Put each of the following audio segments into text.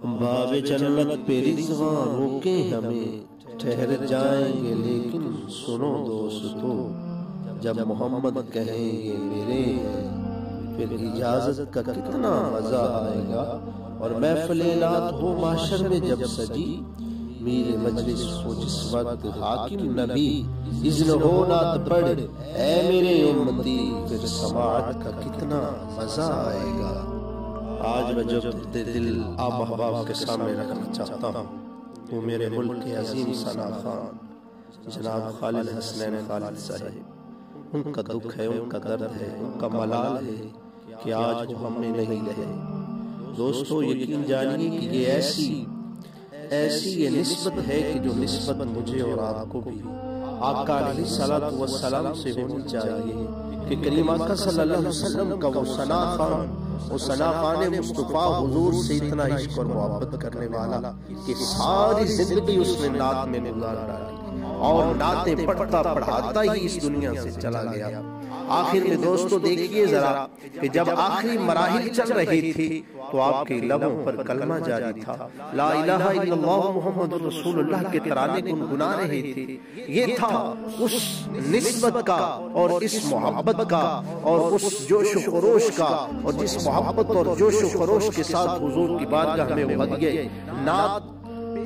باب جنت پہ رضوان روکے ہمیں، ٹھہر جائیں گے لیکن سنو دوستو، جب محمد کہیں گے میرے ہیں پھر اجازت کا کتنا مزہ آئے گا۔ اور محفل نعت ہو محشر میں جب سجی، میرے مجلس ہو جس وقت حاکم نبی، اذن ہو نعت پڑھ اے میرے امتی، پھر سماعت کا کتنا مزہ آئے گا۔ آج میں جو دل آپ احباب کے سامنے رکھنا چاہتا ہوں وہ میرے ملک کے عظیم ثنا خان جناب خالد حسنین خالد صاحب، ان کا دکھ ہے، ان کا درد ہے، ان کا ملال ہے کہ آج وہ ہم میں نہیں رہے۔ دوستو یقین جانیے کہ یہ ایسی یہ نسبت ہے کہ جو نسبت مجھے اور آپ کو بھی آقا علیہ الصلوۃ والسلام سے ہونی چاہیے کہ کریم آقا صلی اللہ علیہ وسلم کا وہ ثنا خان، وہ ثنا خان مصطفیٰ حضور سے اتنا عشق اور محبت کرنے والا کہ ساری زندگی اس نے نعت میں گزار ڈالی اور نعتیں پڑھتا پڑھاتا ہی اس دنیا سے چلا گیا۔ آخر میں دوستو دیکھیے ذرا کہ جب آخری مراحل چل رہی تھی تو آپ کے لبوں پر کلمہ جاری تھا، لا الہ الا اللہ محمد رسول اللہ کے ترانے گنگنا رہے تھے۔ یہ تھا اس نسبت کا اور اس محبت کا اور اس جوش و خروش کا، اور جس محبت اور جوش و خروش کے ساتھ حضور کی بارگاہ میں وہ ہدیہ نعت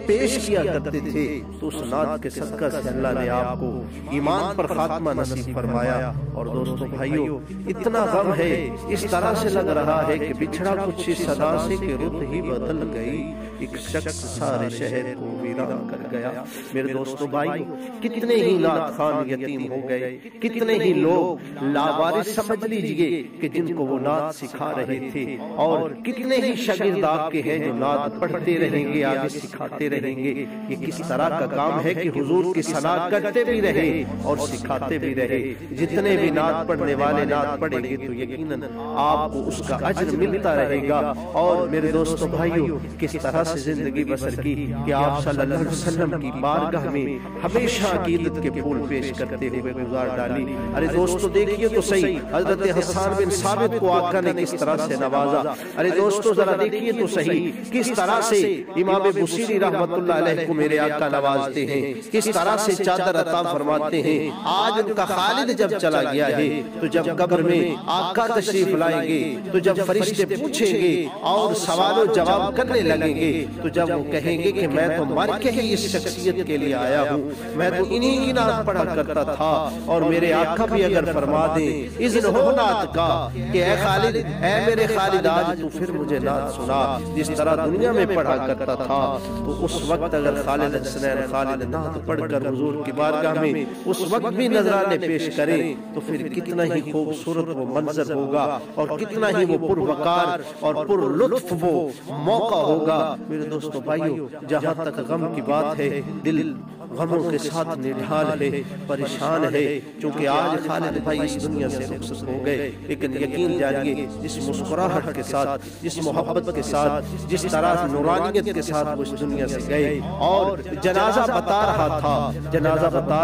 پیش کیا کرتے تھے، تو اس نعت کے صدقہ سے اللہ نے آپ کو ایمان پر خاتمہ نصیب فرمایا۔ اور دوستو بھائیو اتنا غم ہے، اس طرح سے لگ رہا ہے کہ بچھڑا کچھ اس صدا سے کہ رت ہی بدل گئی، ایک شخص سارے شہر کو ویران کر گیا۔ میرے دوستو بھائیو کتنے ہی نعت خوان یتیم ہو گئے، کتنے ہی لوگ لاوارث سمجھ لیجئے کہ جن کو وہ نعت سکھا رہے تھے، اور کتنے ہی شاگرد آپ کے ہیں جو نعت پڑھتے رہیں گے، آگے سکھاتے رہیں گے۔ یہ کس طرح کا کام ہے کہ حضور کی ثنا کرتے بھی رہے اور سکھاتے بھی رہے۔ جتنے بھی نعت پڑھنے والے نعت پڑھیں گے تو یقیناً آپ کو اس کا اجر ملتا رہے گا۔ اور میرے دوستو بھائیو کس طرح سے زندگی بسر کی کہ آپ صلی اللہ علیہ وسلم کی بارگاہ میں ہمیشہ عقیدت کے پھول پیش کرتے ہوئے گزار ڈالی۔ ارے دوستو دیکھیے تو صحیح، حضرت حسان بن ثابت کو آقا نے کس طرح سے نوازا۔ ارے دوستو ذرا دیکھیے تو صحیح کس طرح سے امام بصیری رحمت اللہ علیہ کو میرے آقا نوازتے ہیں، کس طرح سے چادر عطا فرماتے ہیں۔ آج ان کا خالد جب چلا گیا ہے تو جب قبر میں آقا تشریف لائیں گے تو جب فرشتے پوچھیں گے اور سوال و جواب کرنے لگیں گے تو جب وہ کہیں گے کہ میں تو مر کے ہی اس شخصیت کے لیے آیا ہوں، میں تو انہی کی نعت پڑھا کرتا تھا، اور میرے آقا بھی اگر فرما دیں اذن ہو نعت کا کہ اے خالد، اے میرے خالد آج تو پھر مجھے نعت سنا جس طرح دنیا میں پڑھا کرتا تھا، تو اس وقت اگر خالد حسنین خالد نعت پڑھ کر حضور کی بارگاہ میں اس وقت بھی نذرانے پیش کریں تو پھر کتنا ہی خوبصورت وہ منظر ہوگا اور کتنا ہی وہ پروقار اور پر لطف وہ موقع ہوگا۔ میرے دوستو بھائیو جہاں تک غم کی بات ہے، دل غموں کے ساتھ نڈھال ہے، پریشان ہے، چونکہ آج خالد بھائی اس دنیا سے رخصت ہو گئے، لیکن یقین جانیے جس مسکراہٹ کے ساتھ، جس محبت کے ساتھ، جس طرح نورانیت کے ساتھ وہ اس دنیا سے گئے، اور جنازہ بتا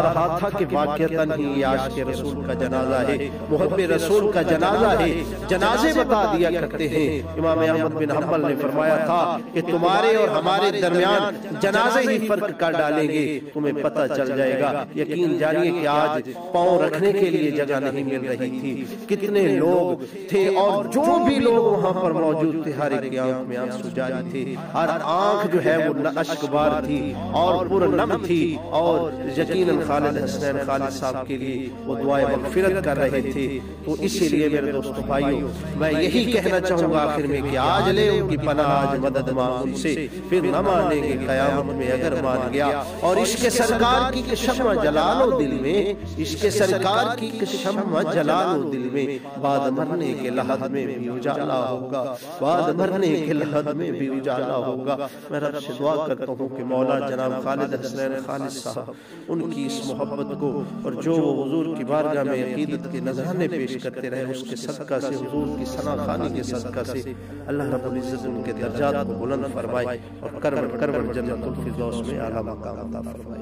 رہا تھا کہ واقعتاً ہی یہ عاشق رسول کا جنازہ ہے، محب رسول کا جنازہ ہے۔ جنازے بتا دیا کرتے ہیں۔ امام احمد بن حنبل نے فرمایا تھا کہ تمہارے اور ہمارے درمیان جنازے ہی فرق کر ڈالیں گے، تمہیں پتہ چل جائے گا۔ یقین جانیے کہ آج پاؤں رکھنے کے لیے جگہ نہیں مل رہی تھی، کتنے لوگ تھے اور جو بھی لوگ وہاں پر موجود تھے ہر ایک کی آنکھ میں آنسو جاری تھے، ہر آنکھ جو ہے وہ اشک بار تھی اور پر نم تھی، اور یقیناً خالد حسنین خالد صاحب کے لیے وہ دعائے مغفرت کر رہے تھے۔ تو اسی لیے میرے دوستو بھائیو میں یہی کہنا چاہوں گا آخر میں کہ آج لے ان کی پناہ، آج مدد مانگ ان سے، پھر نہ مانیں گے قیامت میں اگر مان گیا۔ اور عشق سرکار کی شمع جلالو دل میں، عشق سرکار کی شمع جلالو دل میں، بعد مرنے کے لحظ میں بھی اجالا ہوگا، بعد مرنے کے لحظ میں بھی اجالا ہوگا۔ میں رب سے دعا کرتا ہوں کہ مولا جناب خالد حسنین خالد صاحب ان کی اس محبت کو اور جو حضور کی بارگاہ میں عقیدت کے نذرانے پیش کرتے رہے اس کے صدقہ سے، حضور کی ثنا خوانی کے صدقہ سے اللہ رب العزت ان کے درجات کو بلند فرمائے اور کربن جنت الفردوس میں اعلیٰ مقام عطا فرمائے۔